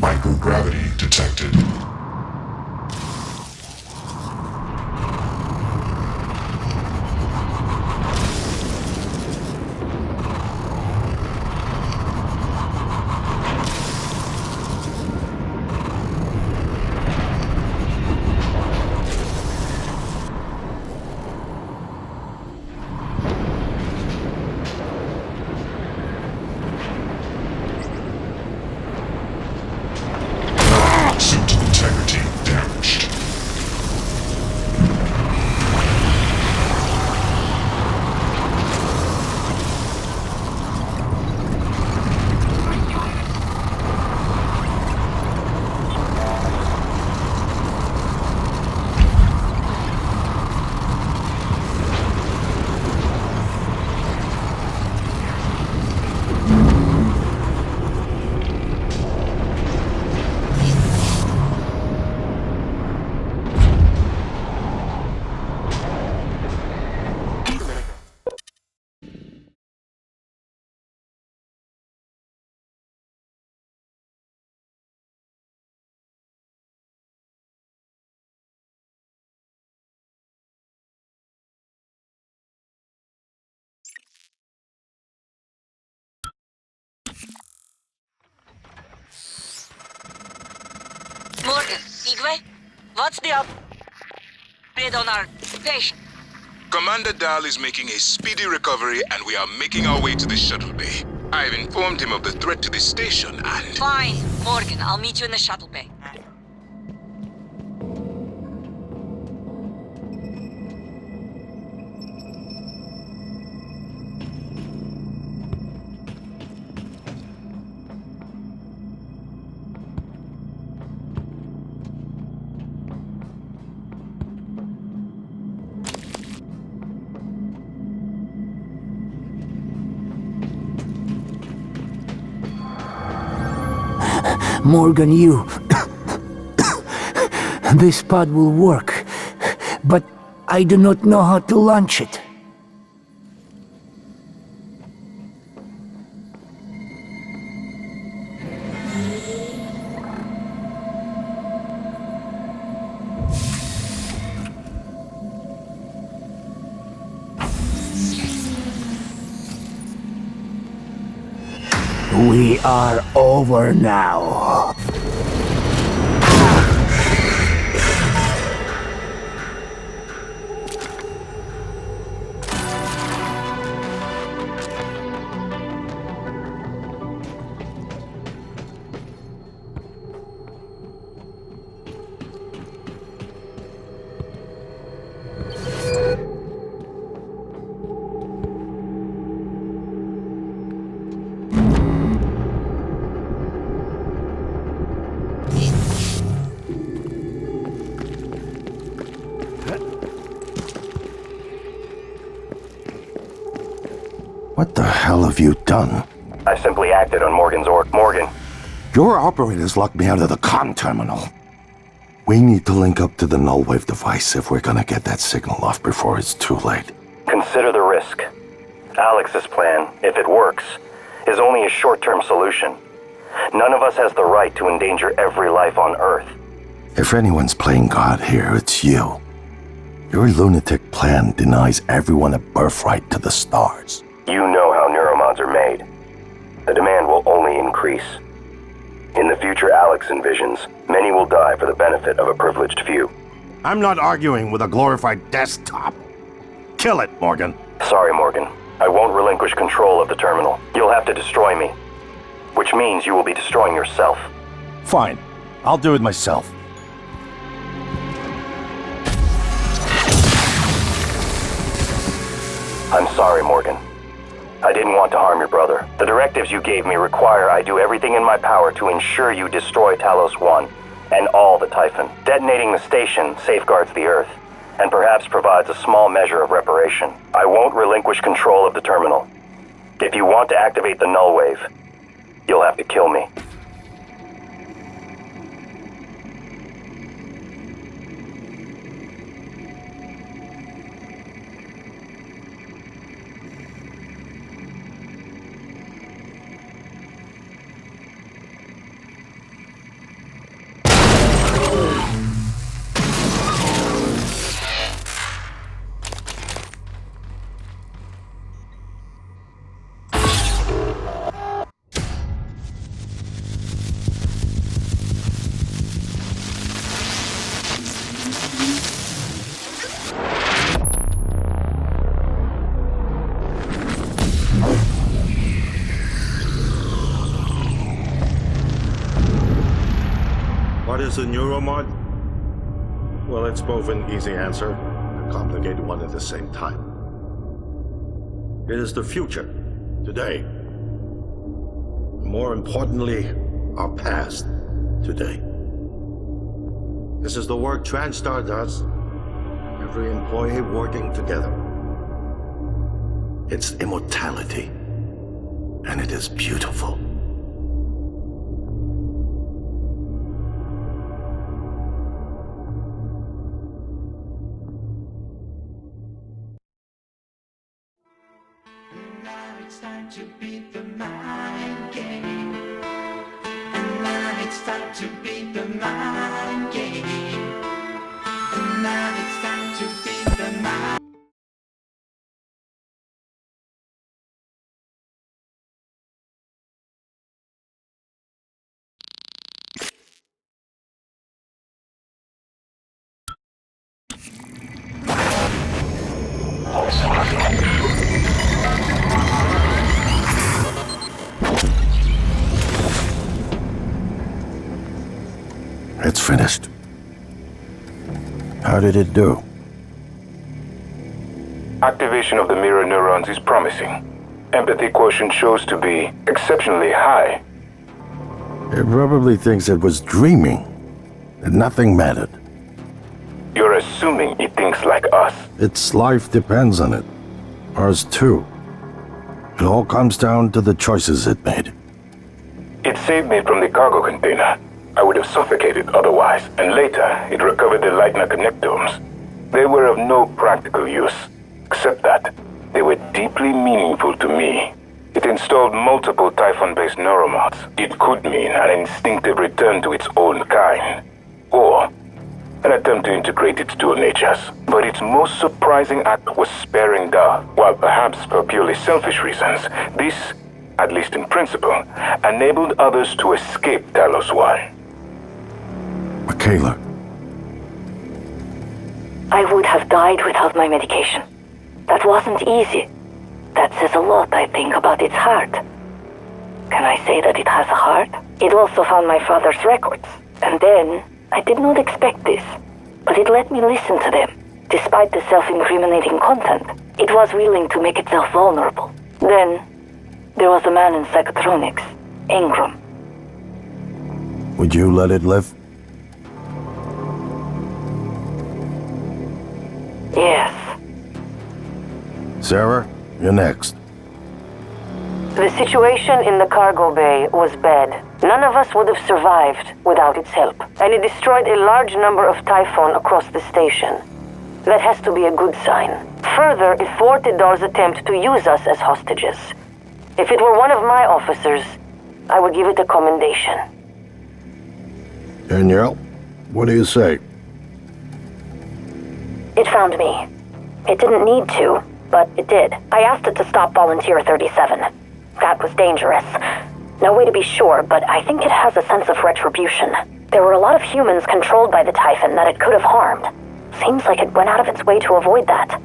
Microgravity detected. Suit integrity damaged. Morgan, Igwe, what's the upgrade on our patient? Commander Dahl is making a speedy recovery and we are making our way to the shuttle bay. I've informed him of the threat to the station and... Fine, Morgan, I'll meet you in the shuttle bay. Morgan, you... This pod will work, but I do not know how to launch it. We are over now. What the hell have you done? I simply acted on Morgan's order. Morgan. Your operators locked me out of the comm terminal. We need to link up to the null wave device if we're gonna get that signal off before it's too late. Consider the risk. Alex's plan, if it works, is only a short-term solution. None of us has the right to endanger every life on Earth. If anyone's playing God here, it's you. Your lunatic plan denies everyone a birthright to the stars. You know how neuromods are made. The demand will only increase. In the future Alex envisions, many will die for the benefit of a privileged few. I'm not arguing with a glorified desktop. Kill it, Morgan. Sorry, Morgan. I won't relinquish control of the terminal. You'll have to destroy me. Which means you will be destroying yourself. Fine. I'll do it myself. I'm sorry, Morgan. I didn't want to harm your brother. The directives you gave me require I do everything in my power to ensure you destroy Talos 1 and all the Typhon. Detonating the station safeguards the Earth, and perhaps provides a small measure of reparation. I won't relinquish control of the terminal. If you want to activate the null wave, you'll have to kill me. is a neuromod? Well, it's both an easy answer and a complicated one at the same time. It is the future, today. More importantly, our past, today. This is the work TranStar does. Every employee working together. It's immortality. And it is beautiful. Now it's time to beat the mind game. And now it's time to beat the mind game. And now it's time to beat the mind. It's finished. How did it do? Activation of the mirror neurons is promising. Empathy quotient shows to be exceptionally high. It probably thinks it was dreaming, that nothing mattered. You're assuming it thinks like us. Its life depends on it. Ours too. It all comes down to the choices it made. It saved me from the cargo container. I would have suffocated otherwise, and later it recovered the Leitner connectomes. They were of no practical use, except that they were deeply meaningful to me. It installed multiple Typhon-based neuromods. It could mean an instinctive return to its own kind, or an attempt to integrate its dual natures. But its most surprising act was sparing Da. While perhaps for purely selfish reasons, this, at least in principle, enabled others to escape Talos 1. Michaela, I would have died without my medication. That wasn't easy. That says a lot, I think, about its heart. Can I say that it has a heart? It also found my father's records. And then, I did not expect this, but it let me listen to them. Despite the self-incriminating content, it was willing to make itself vulnerable. Then, there was a man in psychotronics, Ingram. would you let it live? Yes. Sarah, you're next. The situation in the cargo bay was bad. None of us would have survived without its help, and it destroyed a large number of Typhon across the station. That has to be a good sign. Further, it thwarted Dar's attempt to use us as hostages. If it were one of my officers, I would give it a commendation. Danielle, what do you say? It found me. It didn't need to, but it did. I asked it to stop Volunteer 37. That was dangerous. No way to be sure, but I think it has a sense of retribution. There were a lot of humans controlled by the Typhon that it could have harmed. Seems like it went out of its way to avoid that.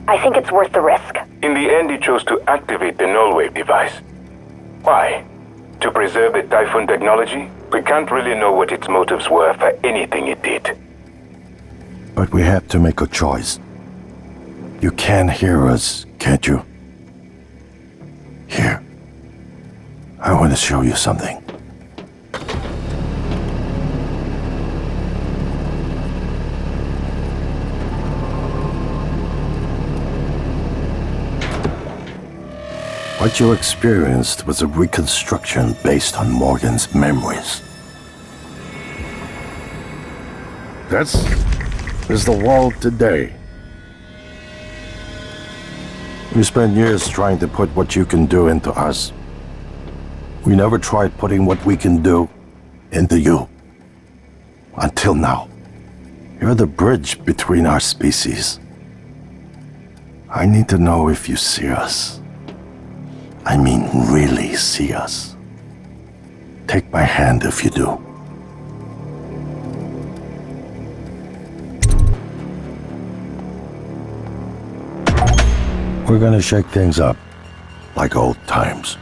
I think it's worth the risk. In the end, it chose to activate the null-wave device. Why? To preserve the Typhon technology? We can't really know what its motives were for anything it did. But we have to make a choice. You can hear us, can't you? Here. I want to show you something. What you experienced was a reconstruction based on Morgan's memories. This is the world today. We spent years trying to put what you can do into us. We never tried putting what we can do into you. Until now. You're the bridge between our species. I need to know if you see us. I mean, really see us. Take my hand if you do. We're gonna shake things up, like old times.